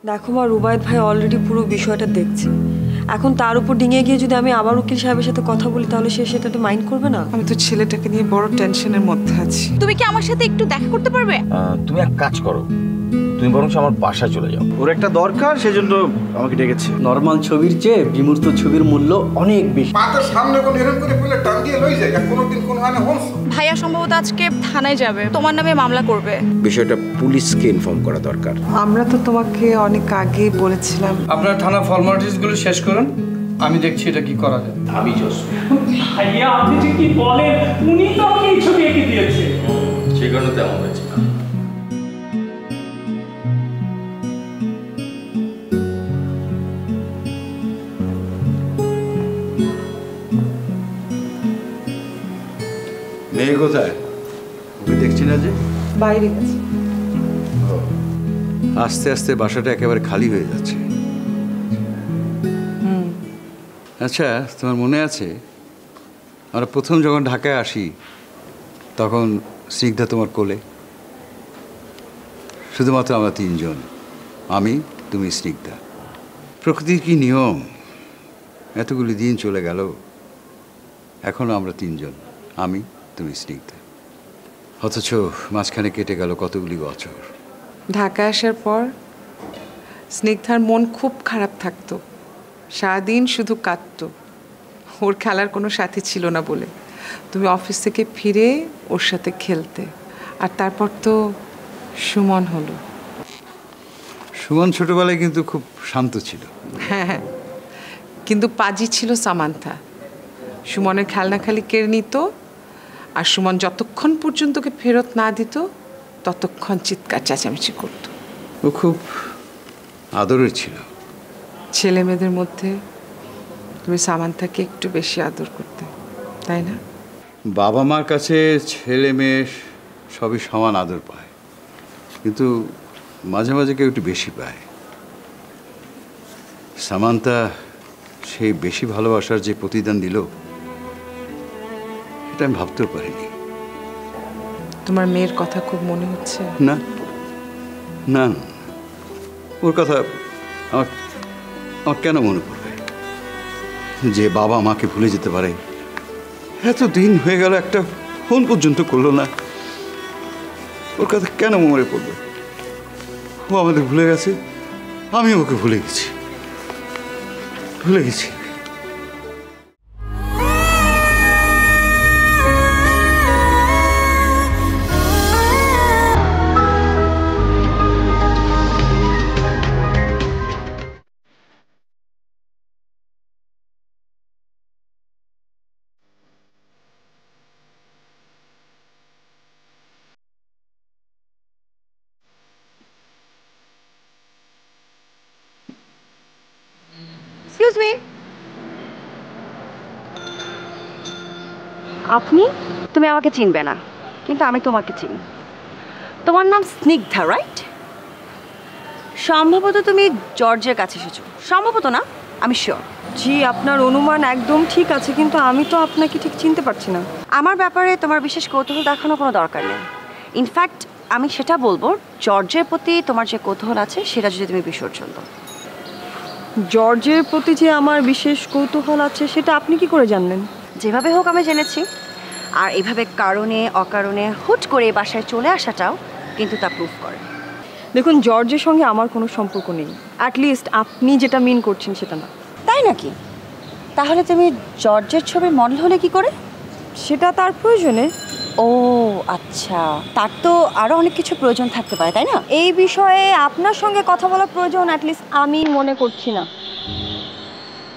দেখো মা, রুবায়েত ভাই অলরেডি পুরো বিষয়টা দেখছে। এখন তার উপর ডিঙিয়ে গিয়ে যদি আমি আবার উকিল সাহেবের সাথে কথা বলি তাহলে সে সেটাতে মাইন্ড করবে না। আমি তো ছেলেটাকে নিয়ে বড় টেনশনের মধ্যে আছি। তুমি কি আমার সাথে একটু দেখা করতে পারবে? তুমি এক কাজ করো, তুমি বরং আমার বাসায় চলে যাও। ওর একটা দরকার, সেজন্য আমাকে ডেকেছে। নরমাল ছবির চেয়ে বিমূর্ত ছবির মূল্য অনেক বেশি। মাথার সামনে কোন এরকম করে ফেলে টান দিয়ে লই যায়, কোনোদিন কোন হয় না হংস। ভাইয়া সম্ভবত আজকে থানায় যাবে, তোমার নামে মামলা করবে। বিষয়টা পুলিশকে ইনফর্ম করা দরকার। আমরা তো তোমাকে অনেক আগে বলেছিলাম। আপনার থানা ফর্মালিটিসগুলো শেষ করুন, আমি দেখছি এটা কি করা যায়। আমি জস ভাইয়া আপনি যে কি বলেন, উনি তো আমাকে এই ছবি এঁকে দিয়েছে। সেই কারণে তেমন হয়েছে। মেয়ে কোথায়? ওকে দেখছি না যে। বাইরে গেছে। আস্তে আস্তে বাসাটা একেবারে খালি হয়ে যাচ্ছে। আচ্ছা, তোমার মনে আছে আমরা প্রথম যখন ঢাকায় আসি তখন স্নিগ্ধা তোমার কোলে? শুধুমাত্র আমরা তিনজন, আমি, তুমি, স্নিগ্ধা। প্রকৃতির কি নিয়ম, এতগুলি দিন চলে গেল, এখনও আমরা তিনজন, আমি, তুমি, স্নিগ্ধা। অথচ মাঝখানে কেটে গেল কতগুলি বছর। ঢাকায় আসার পর স্নিগ্ধার মন খুব খারাপ থাকতো, সারাদিন শুধু কাঁদতো। ওর খেলার কোনো সাথী ছিল না বলে তুমি অফিস থেকে ফিরে ওর সাথে খেলতে। আর তারপর তো সুমন হলো। সুমন ছোটবেলায় কিন্তু খুব শান্ত ছিল। হ্যাঁ, কিন্তু পাজি ছিল সামান্থা। সুমনের খেলনা খালি কেড়ে নিত, আর সুমন যতক্ষণ পর্যন্ত ওকে ফেরত না দিত ততক্ষণ চিৎকার চেঁচামেচি করত। ও খুব আদরের ছিল। ছেলে মেয়েদের মধ্যে তুমি সামান্থাকে একটু বেশি আদর করতে, তাই না? বাবা মার কাছে ছেলে মেয়ে সবই সমান আদর পায়, কিন্তু মাঝে মাঝে কেউ একটু বেশি পায়। সামান্থা সেই বেশি ভালোবাসার যে প্রতিদান দিল এটা আমি ভাবতেও পারিনি। তোমার মেয়ের কথা খুব মনে হচ্ছে? না না, ওর কথা আমার আমার কেন মনে পড়বে? যে বাবা মাকে ভুলে যেতে পারে, এত দিন হয়ে গেল একটা ফোন পর্যন্ত করলো না, ওর কথা কেন মনে পড়বে? ও আমাদের ভুলে গেছে, আমি ওকে ভুলে গেছি। Excuse me. আপনি? তুমি আমাকে চিনবে না, কিন্তু আমি তোমাকে চিনি। তোমার নাম স্নিগ্ধা, রাইট? সম্ভবত তুমি জর্জের কাছে এসেছো। সম্ভবত না, আমি শিওর। জি, আপনার অনুমান একদম ঠিক আছে, কিন্তু আমি তো আপনাকে ঠিক চিনতে পারছি না। আমার ব্যাপারে তোমার বিশেষ কৌতূহল দেখানোর কোনো দরকার নেই। ইনফ্যাক্ট আমি সেটা বলবো, জর্জের প্রতি তোমার যে কৌতূহল আছে সেটা যদি তুমি বিসর্জন দাও। জর্জের প্রতি যে আমার বিশেষ কৌতূহল আছে সেটা আপনি কি করে জানলেন? যেভাবে হোক আমি জেনেছি। আর এভাবে কারণে অকারণে হুট করে বাসায় চলে আসাটাও কিন্তু তা প্রুফ করে। দেখুন, জর্জের সঙ্গে আমার কোনো সম্পর্ক নেই। অ্যাটলিস্ট আপনি যেটা মিন করছেন সেটা না। তাই নাকি? তাহলে তুমি জর্জের ছবির মডেল হলে কি করে? সেটা তার প্রয়োজনে। ও আচ্ছা, তার তো আরও অনেক কিছু প্রয়োজন থাকতে পারে, তাই না? এই বিষয়ে আপনার সঙ্গে কথা বলার প্রয়োজন অ্যাটলিস্ট আমি মনে করছি না।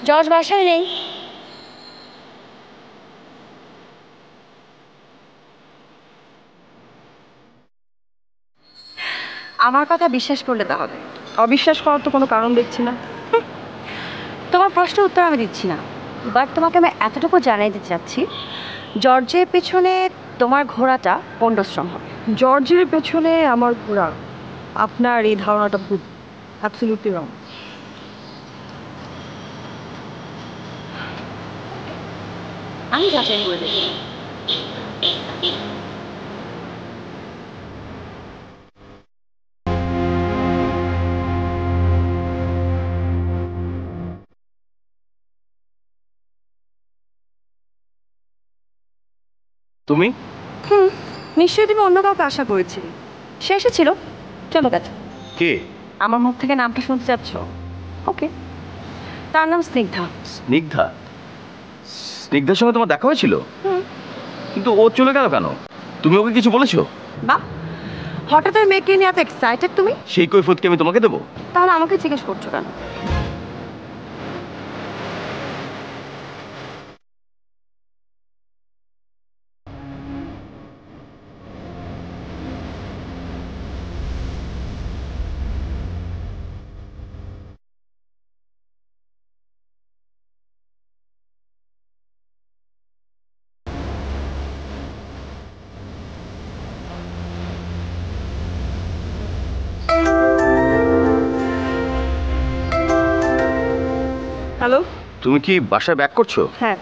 জর্জ বাসায় নেই। আমার কথা বিশ্বাস করলে তাহলে। অবিশ্বাস করার তো কোনো কারণ দেখছি না। তোমার প্রশ্নের উত্তর আমি দিচ্ছি না, বাট তোমাকে আমি এতটুকু জানাই দিতে চাচ্ছি, জর্জের পেছনে তোমার ঘোড়াটা পণ্ডশ্রম হবে। জর্জের পেছনে আমার ঘোড়া? আপনার এই ধারণাটা ভুল, অ্যাবসলিউটলি রং। আমি যাচাই করে দেখি। তুমি? নিশ্চয়ই তুমি অন্য কাউকে আশা করেছিলে। সে এসেছিল, চলো গেছে। কে? আমার মুখ থেকে নামটা শুনতে চাচ্ছ? ওকে, তার নাম স্নিগ্ধা। স্নিগ্ধা? স্নিগ্ধার সঙ্গে তোমার দেখা হয়েছিল? কিন্তু ও চলে গেল কেন? তুমি ওকে কিছু বলেছো? বা হঠাৎ ওই মেয়েকে নিয়ে এত এক্সাইটেড তুমি? সেই কৈফিয়ত কি আমি তোমাকে দেবো? তাহলে আমাকে জিজ্ঞেস করছো কেন? হ্যালো। তুমি কি বাসায় ব্যাক করছো? হ্যাঁ।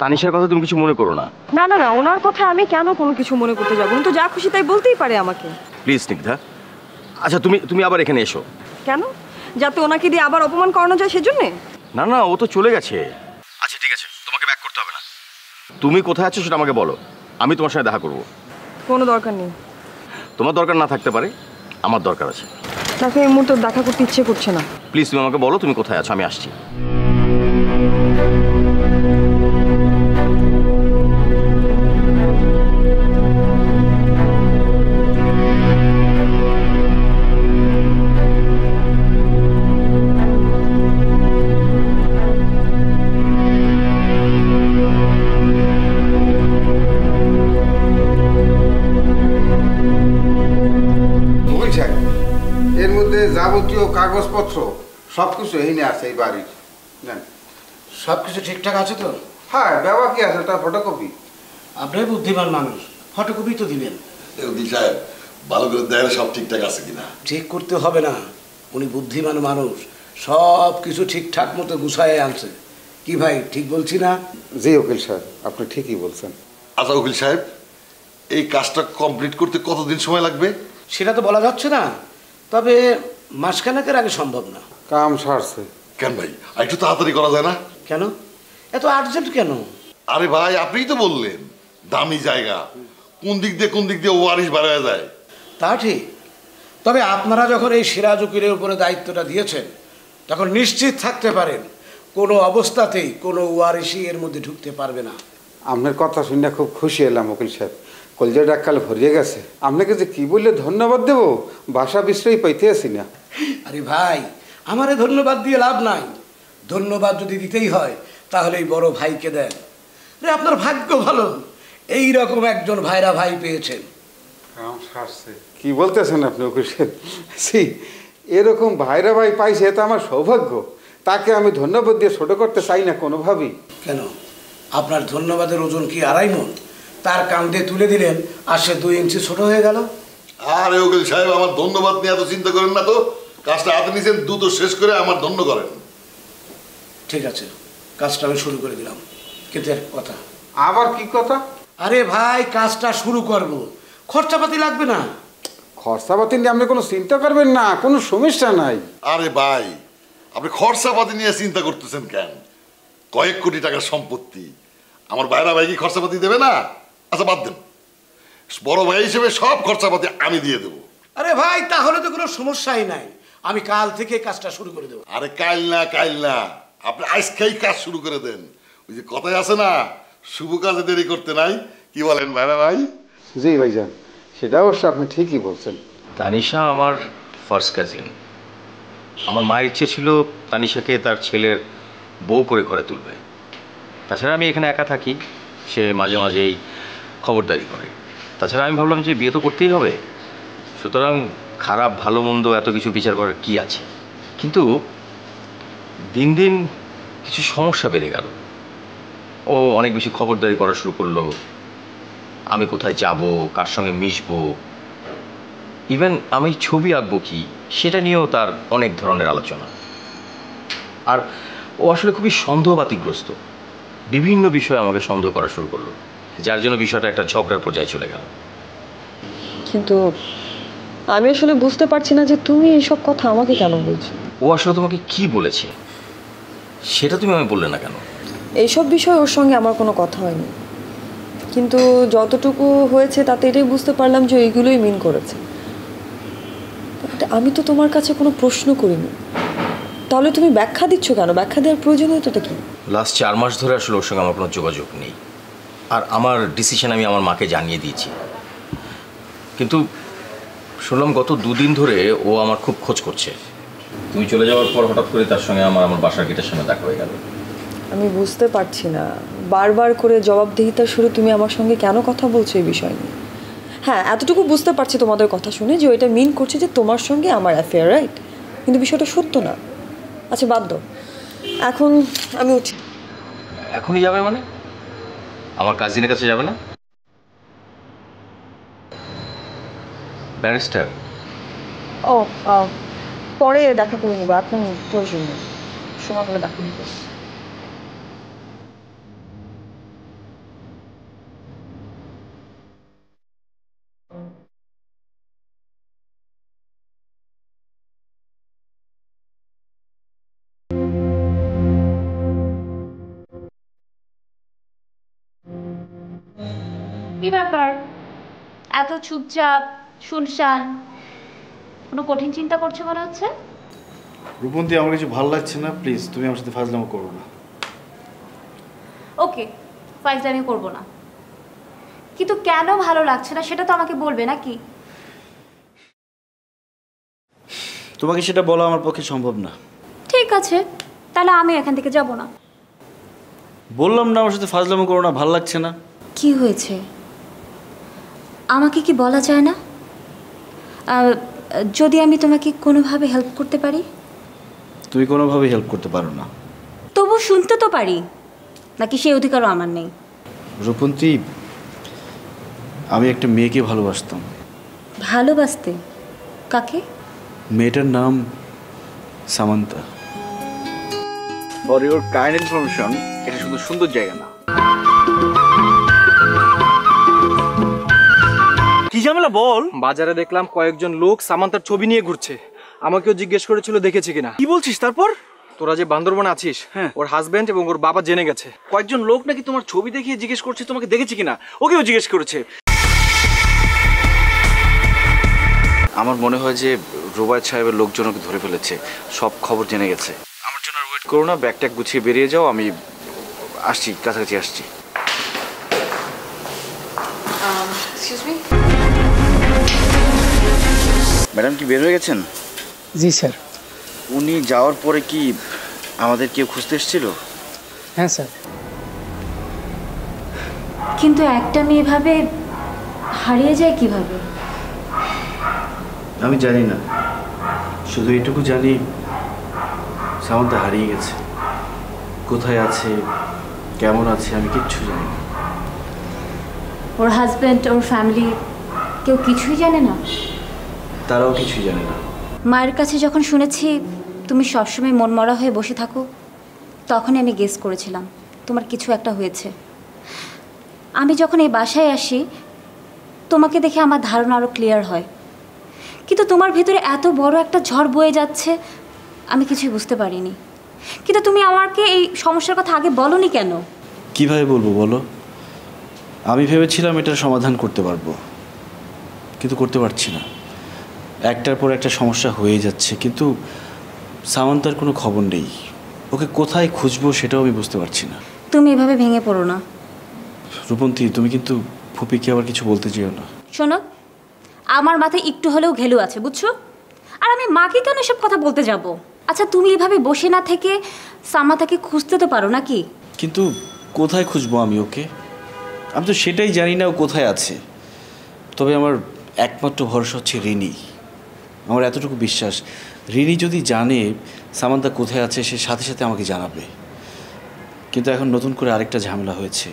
তানিশার কথা তুমি কিছু মনে করো না। না না না, ওনার কথা আমি কেন কোনো কিছু মনে করতে যাবো? উনি তো যা খুশি তাই বলতেই পারে আমাকে। প্লিজ স্নিগ্ধা। আচ্ছা তুমি আবার এখানে এসো। কেন? যাতে ওনাকে দিয়ে আবার অপমান করানো যায় সেজন্যে? না না, ও তো চলে গেছে। আচ্ছা ঠিক আছে, তোমাকে ব্যাক করতে হবে না। তুমি কোথায় আছো সেটা আমাকে বলো, আমি তোমার সাথে দেখা করব। কোনো দরকার নেই। তোমার দরকার না থাকতে পারে, আমার দরকার আছে। তাকে এই মুহূর্তে দেখা করতে ইচ্ছে করছে না। প্লিজ তুমি আমাকে বলো তুমি কোথায় আছো, আমি আসছি। বুঝছেন, এর মধ্যে যাবতীয় কাগজপত্র সবকিছু এইনে আছে এই বাড়ির। জান সব কিছু ঠিকঠাক আছে তো? হ্যাঁ, ব্যবহার কি আছে, তার ফটোকপি। আপনি বুদ্ধিমান মানুষ, ফটোকপি তো দিবেন। উকিল সাহেব ভালো করে দেখেন সব ঠিকঠাক আছে কিনা। চেক করতে হবে না, উনি বুদ্ধিমান মানুষ, সব কিছু ঠিকঠাক মতো গুছায় আনছে। কি ভাই, ঠিক বলছি না? জি উকিল সাহেব, আপনি ঠিকই বলছেন। আচ্ছা উকিল সাহেব, এই কাজটা কমপ্লিট করতে কতদিন সময় লাগবে? সেটা তো বলা যাচ্ছে না, তবে মাসখানেকের আগে সম্ভব না। কাম সারছে। কেন ভাই, একটু তাড়াতাড়ি করা যায় না? কেন এত আর্জেন্ট কেন? আরে ভাই, আপনিই তো বললেন দামি জায়গা, কোন দিক দিয়ে ওয়ারিশ বার হয়ে যায়। তা ঠিক, তবে আপনারা যখন এই সিরাজ উকিলের উপরে দায়িত্বটা দিয়েছেন, তখন নিশ্চিত থাকতে পারেন কোনো অবস্থাতেই কোনো ওয়ারিশই এর মধ্যে ঢুকতে পারবে না। আপনার কথা শুনে খুব খুশি হলাম উকিল সাহেব, কলজাটা এককাল ভরিয়ে গেছে। আপনাকে যে কি বললে ধন্যবাদ দেব, ভাষা বিশ্রয় পাইতে আসি না। আরে ভাই, আমারে ধন্যবাদ দিয়ে লাভ নাই, ধন্যবাদ যদি দিতেই হয় তাহলে এই বড় ভাইকে দেন। রে আপনার ভাগ্য ভালো, এই রকম একজন ভাইরা ভাই পেয়েছেন। কি বলতেছেন আপনি উকিল সাহেব? সি, এরকম ভাইরা ভাই পাইছে, এটা আমার সৌভাগ্য। তাকে আমি ধন্যবাদ দিয়ে ছোট করতে চাই না কোনোভাবেই। কেন, আপনার ধন্যবাদের ওজন কি 2.5 মণ? তার কান্দে তুলে দিলেন আর সে 2 ইঞ্চি ছোট হয়ে গেল। আরে উকিল সাহেব, আমার ধন্যবাদ নিয়ে এত চিন্তা করেন না তো, কাজটা হাতে নিয়েছেন, দ্রুত শেষ করে আমার ধন্য করেন। ঠিক আছে, কাজটা আমি শুরু করে দিলাম, কিন্তু এক কথা। আবার কি কথা? আরে ভাই, কাজটা শুরু করব, খরচাপাতি লাগবে না। খরচাপাতি নিয়ে আপনি কোনো চিন্তা করবেন না, কোনো সমস্যা নাই। আরে ভাই, আপনি খরচাপাতি নিয়ে চিন্তা করতেছেন কেন? কয়েক কোটি টাকার সম্পত্তি, আমার ভাইরা ভাই কি খরচাপাতি দেবে না? আচ্ছা বাদ দেন, বড় ভাই হিসেবে সব খরচাপাতি আমি দিয়ে দেবো। আরে ভাই, তাহলে তো কোনো সমস্যাই নাই, আমি কাল থেকে কাজটা শুরু করে দেবো। আরে কাইল না, আপনি আজকেই কাজ শুরু করে দেন। ওই যে কথাই আছে না, শুভ কাজে দেরি করতে নাই। কি বলেন ভাইরা ভাই? জি ভাইজান, সেটা অবশ্য আপনি ঠিকই বলছেন। তানিশা আমার ফার্স্ট কাজিন। আমার মায়ের ইচ্ছে ছিল তানিশাকে তার ছেলের বউ করে ঘরে তুলবে। তাছাড়া আমি এখানে একা থাকি, সে মাঝে মাঝেই খবরদারি করে। তাছাড়া আমি ভাবলাম যে বিয়ে তো করতেই হবে, সুতরাং খারাপ ভালো মন্দ এত কিছু বিচার করার কি আছে। কিন্তু দিন দিন কিছু সমস্যা বেড়ে গেল। ও অনেক বেশি খবরদারি করা শুরু করলো, আমি কোথায় যাব, কার সঙ্গে মিশবো, ইভেন আমি ছবি আঁকবো কি সেটা নিয়েও তার অনেক ধরনের আলোচনা। আর ও আসলে খুবই সন্দেহবাতিগ্রস্ত, বিভিন্ন বিষয়ে আমাকে সন্দেহ করা শুরু করলো, যার জন্য বিষয়টা একটা ঝগড়ার পর্যায়ে চলে গেল। কিন্তু আমি আসলে বুঝতে পারছি না যে তুমি এইসব কথা আমাকে কেন বলছো। ও আসলে তোমাকে কি বলেছে সেটা তুমি আমি বললে না কেন? এইসব বিষয়ে ওর সঙ্গে আমার কোনো কথা হয়নি। কিন্তু যতটুকু হয়েছে তাতে এটাই বুঝতে পারলাম যে এইগুলোই মিন করেছে। আমি তো তোমার কাছে কোনো প্রশ্ন করিনি, তাহলে তুমি ব্যাখ্যা দিচ্ছ কেন? ব্যাখ্যা দেওয়ার প্রয়োজনীয়তাটা কি? লাস্ট 4 মাস ধরে আসলে ওর সঙ্গে আমার কোনো যোগাযোগ নেই, আর আমার ডিসিশন আমি আমার মাকে জানিয়ে দিয়েছি। কিন্তু শুনলাম গত 2 দিন ধরে ও আমার খুব খোঁজ করছে। তুমি চলে যাওয়ার পর হঠাৎ করে তার সঙ্গে আমার বাসার গেটের সামনে দেখা হয়ে গেল। আমি বুঝতে পারছি না বারবার করে জবাবদিহিতার শুরু তুমি আমার সঙ্গে কেন কথা বলছো এই বিষয় নিয়ে। হ্যাঁ, এতটুকু বুঝতে পারছি তোমাদের কথা শুনে যে ওইটা মিন করছে যে তোমার সঙ্গে আমার অ্যাফেয়ার, রাইট? কিন্তু বিষয়টা সত্য না। আচ্ছা বাদ দাও, এখন আমি উঠি। এখনই যাবে মানে? আমার কাজিনের কাছে যাবে না? ব্যারিস্টার? ও পরে দেখা করে নেবো, এখন প্রয়োজন নেই, সময় হলে দেখা নেবো। কি ব্যাপার, এত চুপচাপ শুনশান? কোনো কঠিন চিন্তা করছো মনে হচ্ছে। রূপন্তী, আমার কিছু ভালো লাগছে না, প্লিজ তুমি আমার সাথে ফাজলামো করো না। ওকে, ফাইজলামি করবো না, কিন্তু কেন ভালো লাগছে না সেটা তো আমাকে বলবে নাকি? তোমাকে সেটা বলা আমার পক্ষে সম্ভব না। ঠিক আছে, তাহলে আমি এখান থেকে যাব না। বললাম না আমার সাথে ফাজলামো করো না, ভালো লাগছে না। কি হয়েছে আমাকে কি বলা যায় না? যদি আমি তোমাকে কোনোভাবে হেল্প করতে পারি। তুমি কোনোভাবে হেল্প করতে পারো না। তবু শুনতে তো পারি, নাকি সেই অধিকারও আমার নেই? রূপন্তী, আমি একটা মেয়েকে ভালোবাসতাম। ভালোবাসতে? কাকে? মেয়েটার নাম Samanta. For your kind information, এটা শুধু সুন্দর জায়গা না। কি ঝামেলা বল? বাজারে দেখলাম কয়েকজন লোক সামান্তার ছবি নিয়ে ঘুরছে, আমাকেও জিজ্ঞেস করেছিল দেখেছি কিনা। কি বলছিস? তারপর তোরা যে বান্দরবনে আছিস, হ্যাঁ, ওর হাজবেন্ড এবং ওর বাবা জেনে গেছে। কয়েকজন লোক নাকি তোমার ছবি দেখিয়ে জিজ্ঞেস করছে তোমাকে দেখেছি কিনা, ওকেও জিজ্ঞেস করেছে। আমার মনে হয় যে রুবায়েত সাহেবের লোকজন ওকে ধরে ফেলেছে, সব খবর জেনে গেছে। আমার জন্য আর ওয়েট করো না, ব্যাগটা গুছিয়ে বেরিয়ে যাও, আমি আসছি, কাছাকাছি আসছি। এক্সকিউজ মি, ম্যাডাম কি বের হয়ে গেছেন? জি স্যার। উনি যাওয়ার পরে কি আমাদের কেউ খুঁজতে এসেছিল? হ্যাঁ স্যার। কিন্তু একটা মেয়ে ভাবে হারিয়ে যায় কিভাবে? আমি জানি না, শুধু এটুকু জানি সামান্তা হারিয়ে গেছে। কোথায় আছে, কেমন আছে, আমি কিচ্ছু জানি না। ওর হাজবেন্ড, ওর ফ্যামিলি কেউ কিছুই জানে না? তারাও কিছুই জানে না। মায়ের কাছে যখন শুনেছি তুমি সবসময় মনমরা হয়ে বসে থাকো, তখনই আমি গেস করেছিলাম তোমার কিছু একটা হয়েছে। আমি যখন এই বাসায় আসি তোমাকে দেখে আমার ধারণা আরও ক্লিয়ার হয়, কিন্তু তোমার ভেতরে এত বড় একটা ঝড় বয়ে যাচ্ছে আমি কিছুই বুঝতে পারিনি। কিন্তু তুমি আমাকে এই সমস্যার কথা আগে বলোনি কেন? কিভাবে বলবো বলো? আমি ভেবেছিলাম এটার সমাধান করতে পারবো, কিন্তু করতে পারছি না। একটার পর একটা সমস্যা হয়ে যাচ্ছে, কিন্তু সামান্তার কোনো খবর নেই। ওকে কোথায় খুঁজবো সেটাও আমি বুঝতে পারছি না। তুমি এভাবে ভেঙে পড়ো না রূপন্তী, তুমি কিন্তু ফুপিকে আবার কিছু বলতে চেও না। শোনো, আমার মাথায় একটু হলেও ঘেলু আছে, বুঝছো? আর আমি মাকে কেন এসব কথা বলতে যাব? আচ্ছা, তুমি এভাবে বসে না থেকে সামান্তাকে খুঁজতে তো পারো নাকি? কিন্তু কোথায় খুঁজবো আমি ওকে? আমি তো সেটাই জানি না ও কোথায় আছে। তবে আমার একমাত্র ভরসা হচ্ছে রিনি। আমার এতটুকু বিশ্বাস, রিনি যদি জানে সামান্তা কোথায় আছে সে সাথে সাথে আমাকে জানাবে। কিন্তু এখন নতুন করে আরেকটা ঝামেলা হয়েছে।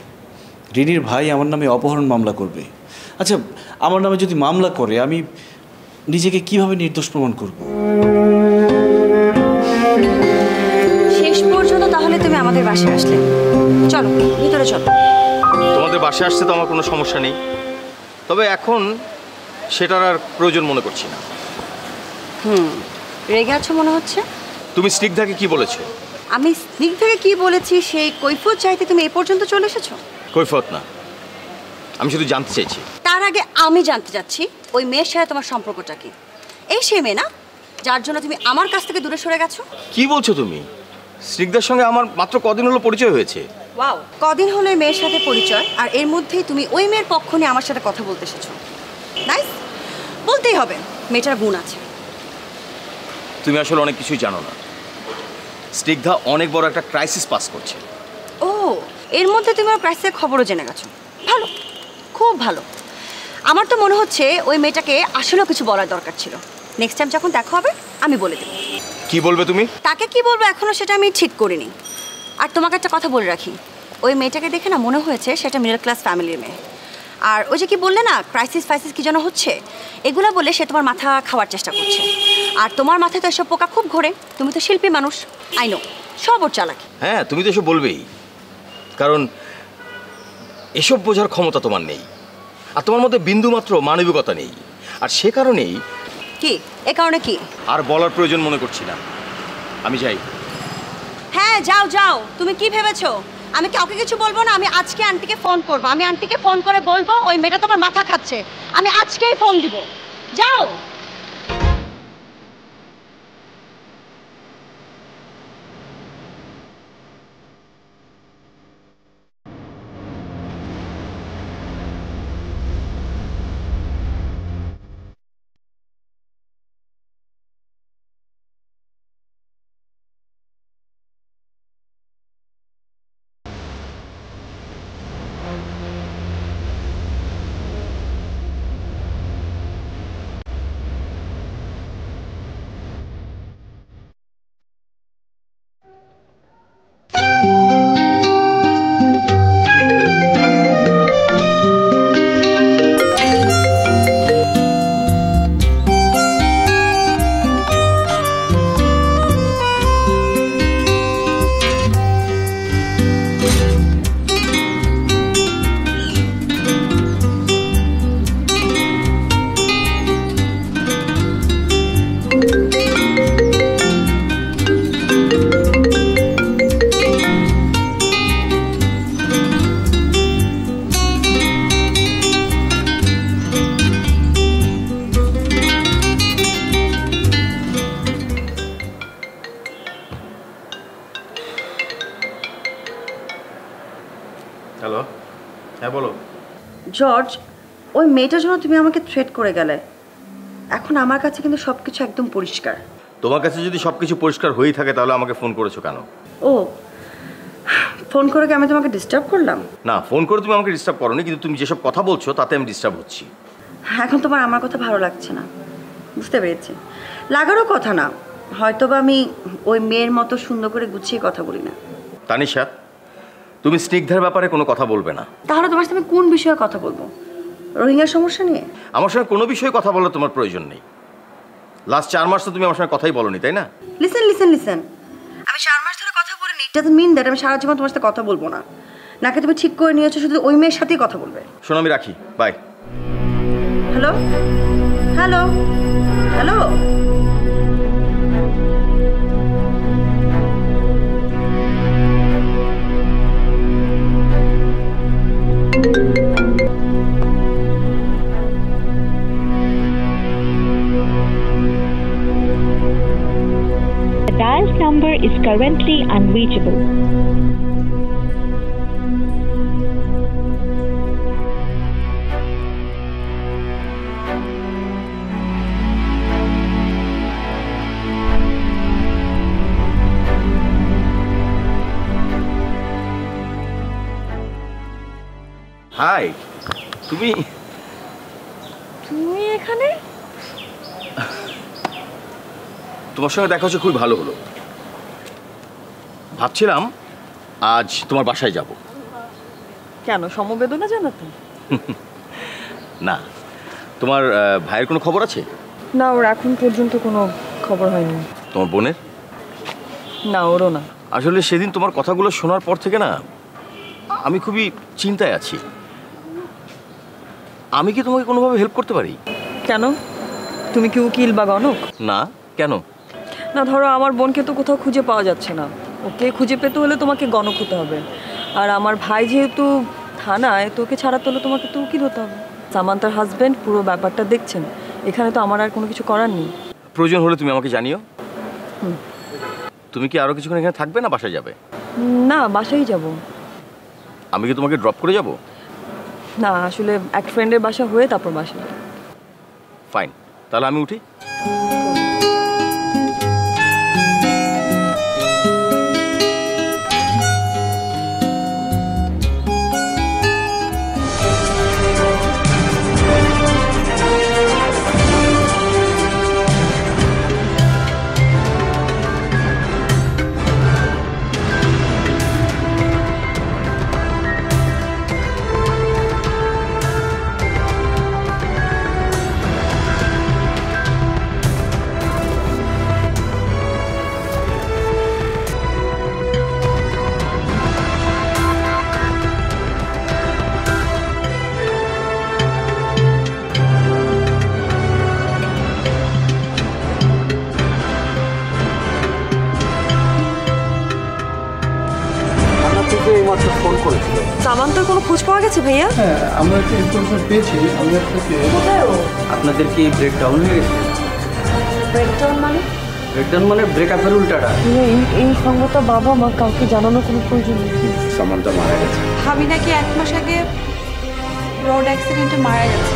রিনির ভাই আমার নামে অপহরণ মামলা করবে। আচ্ছা, আমার নামে যদি মামলা করে আমি নিজেকে কিভাবে নির্দোষ প্রমাণ করব? শেষ পর্যন্ত তাহলে তুমি আমাদের বাসায় আসলে। চলো ভিতরে চলো। তোমাদের বাসায় আসতে তো আমার কোনো সমস্যা নেই, তবে এখন সেটার আর প্রয়োজন মনে করছি না। রেগে আছো মনে হচ্ছে। তুমি স্নিগ্ধাকে কি বলেছো? আমি স্নিগ্ধাকে কি বলেছি সেই কৈফিয়ত চাইতে তুমি এ পর্যন্ত চলে এসেছো? কৈফিয়ত না, আমি শুধু জানতে চাইছি। তার আগে আমি জানতে চাচ্ছি ওই মেয়ের সাথে তোমার সম্পর্কটা কি? এই সে মেয়ে না যার জন্য তুমি আমার কাছ থেকে দূরে সরে গেছো? কি বলছো তুমি? স্নিগ্ধার সঙ্গে আমার মাত্র কদিন হলো পরিচয় হয়েছে। ওয়াও, কদিন হলো এই মেয়ের সাথে পরিচয় আর এর মধ্যেই তুমি ওই মেয়ের পক্ষ নিয়ে আমার সাথে কথা বলতে এসেছো। নাইস, বলতেই হবে মেয়েটার গুণ আছে। তুমি আসলে অনেক কিছুই জানো না। স্নিগ্ধা অনেক বড় একটা ক্রাইসিস পাস করছে। ও, এর মধ্যে তুমি আমার ক্রাইসিসের খবরও জেনে গেছো। ভালো, খুব ভালো। আমার তো মনে হচ্ছে ওই মেয়েটাকে আসলেও কিছু বলার দরকার ছিল। নেক্সট টাইম যখন দেখা হবে আমি বলে দেব। কি বলবে তুমি? তাকে কি বলবো এখনো সেটা আমি ঠিক করিনি। আর তোমাকে একটা কথা বলে রাখি, ওই মেয়েটাকে দেখে না মনে হয়েছে সেটা মিডল ক্লাস ফ্যামিলির মেয়ে। আর ওই যে কি বললে না ক্রাইসিস ফাইসিস কি যেন হচ্ছে, এগুলো বলে সে তোমার মাথা খাওয়ার চেষ্টা করছে। আর তোমার মাথায় তো এসব পোকা খুব ঘোরে, তুমি তো শিল্পী মানুষ, আই নো, সব ওর চালাকি। হ্যাঁ, তুমি তো এসব বলবেই, কারণ এসব বোঝার ক্ষমতা তোমার নেই, আর তোমার মধ্যে বিন্দুমাত্র মানবিকতা নেই। আর সে কারণেই কি, এ কারণে কি আর বলার প্রয়োজন মনে করছি না। আমি যাই। হ্যাঁ যাও যাও, তুমি কি ভেবেছো আমি কাউকে কিছু বলবো না? আমি আজকে আন্টিকে ফোন করবো, আমি আন্টিকে ফোন করে বলবো ওই মেয়েটা তোমার মাথা খাচ্ছে। আমি আজকেই ফোন দিব, যাও। হ্যালো, হ্যাঁ বলো। জর্জ, ওই মেয়েটার জন্য তুমি আমাকে থ্রেট করে গেলে, এখন আমার কাছে কিন্তু সব কিছু একদম পরিষ্কার। তোমার কাছে যদি সবকিছু পরিষ্কার হয়েই থাকে তাহলে আমাকে ফোন করেছো কেন? ও, ফোন করে কি আমি তোমাকে ডিস্টার্ব করলাম? না, ফোন করে তুমি আমাকে ডিস্টার্ব করোনি, কিন্তু তুমি যেসব কথা বলছো তাতে আমি ডিস্টার্ব হচ্ছি। এখন তোমার আমার কথা ভালো লাগছে না, বুঝতে পেরেছি। লাগারও কথা না, হয়তোবা আমি ওই মেয়ের মতো সুন্দর করে গুছিয়ে কথা বলি না। তানিশা, তুমি স্নিগ্ধার ব্যাপারে কোনো কথা বলবে না। তাহলে তোমার সাথে আমি কোন বিষয়ে কথা বলবো? রোহিঙ্গার সমস্যা নিয়ে? আমার সঙ্গে কোনো বিষয়ে কথা বলার তোমার প্রয়োজন নেই। লাস্ট 4 মাস তো তুমি আমার সঙ্গে কথাই বলোনি, তাই না? লিসেন লিসেন লিসেন, আমি 4 মাস ধরে কথা বলিনি, ইট ডাজন্ট মিন দ্যাট আমি সারা জীবন তোমার সাথে কথা বলবো না। নাকি তুমি ঠিক করে নিয়েছো শুধু ওই মেয়ের সাথেই কথা বলবে? শোনো, আমি রাখি, bye. Hello hello hello, The dialed number is currently unreachable. Hi, তুমি তুমি এখানে? তোমার সঙ্গে দেখা হচ্ছে, খুবই ভালো হলো। ভাবছিলাম আজ তোমার বাসায় যাব। কেন, সমবেদনা জানাতে? না, তোমার ভাইয়ের কোনো খবর আছে? না, ওর এখন পর্যন্ত কোনো খবর হয়নি। তোমার বোনের? না, ওরও না। আসলে সেদিন তোমার কথাগুলো শোনার পর থেকে না আমি খুবই চিন্তায় আছি। আমি কি তোমাকে কোনোভাবে হেল্প করতে পারি? কেন, তুমি কি উকিল বা গণক? না, কেন? না, ধরো আমার বোনকে তো কোথাও খুঁজে পাওয়া যাচ্ছে না, ওকে খুঁজে পেতে হলে তোমাকে গণক হতে হবে। আর আমার ভাই যেহেতু থানায় তোকে ছাড়াতে হলে তোমাকে তো উকিল হতে হবে। সামান্তার হাজব্যান্ড পুরো ব্যাপারটা দেখছেন, এখানে তো আমার আর কোনো কিছু করার নেই। প্রয়োজন হলে তুমি আমাকে জানিও। তুমি কি আরও কিছুক্ষণ এখানে থাকবে না বাসায় যাবে? না, বাসায় যাব। আমি কি তোমাকে ড্রপ করে যাব? না, আসলে এক ফ্রেন্ডের বাসা হয়ে তারপর বাসায়। ফাইন, তাহলে আমি উঠি। সামান্তার কোনো খোঁজ পাওয়া গেছে ভাইয়া? হ্যাঁ, আমরা একটা ইনফরমেশন পেয়েছি। আমি আপনাকে আপনাদের কি ব্রেকডাউন হয়ে গেছে? ব্রেকডাউন মানে? ব্রেকডাউন মানে ব্রেকআপের উল্টাটা। এই সংবাদটা বাবা মা কাউকে জানানোর কোনো প্রয়োজন নেই। সামান্তা মারা গেছে। ভাবি নাকি 1 মাস আগে রোড অ্যাক্সিডেন্টে মারা গেছে।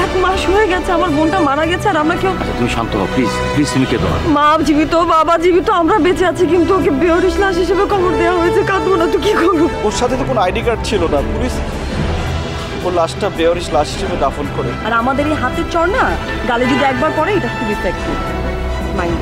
1 মাস হয়ে গেছে আমার বোনটা মারা গেছে, আর আমরা কেউ। তুমি শান্ত হও প্লিজ, প্লিজ তুমি কেঁদো না। মা জীবিত, বাবা জীবিত, আমরা বেঁচে আছি, কিন্তু ওকে বেহরিশ লাশ হিসেবে খবর দেওয়া হয়েছে। কাঁদবো না তো কি করবো? ওর সাথে তো কোনো আইডি কার্ড ছিল না, পুলিশ ওর লাশটা বেওয়ারিশ লাশ হিসেবে দাফন করে। আর আমাদের এই হাতের চড় না গালে যদি একবার পড়ে, এটা খুব ইফেক্টিভ। মাইন্ড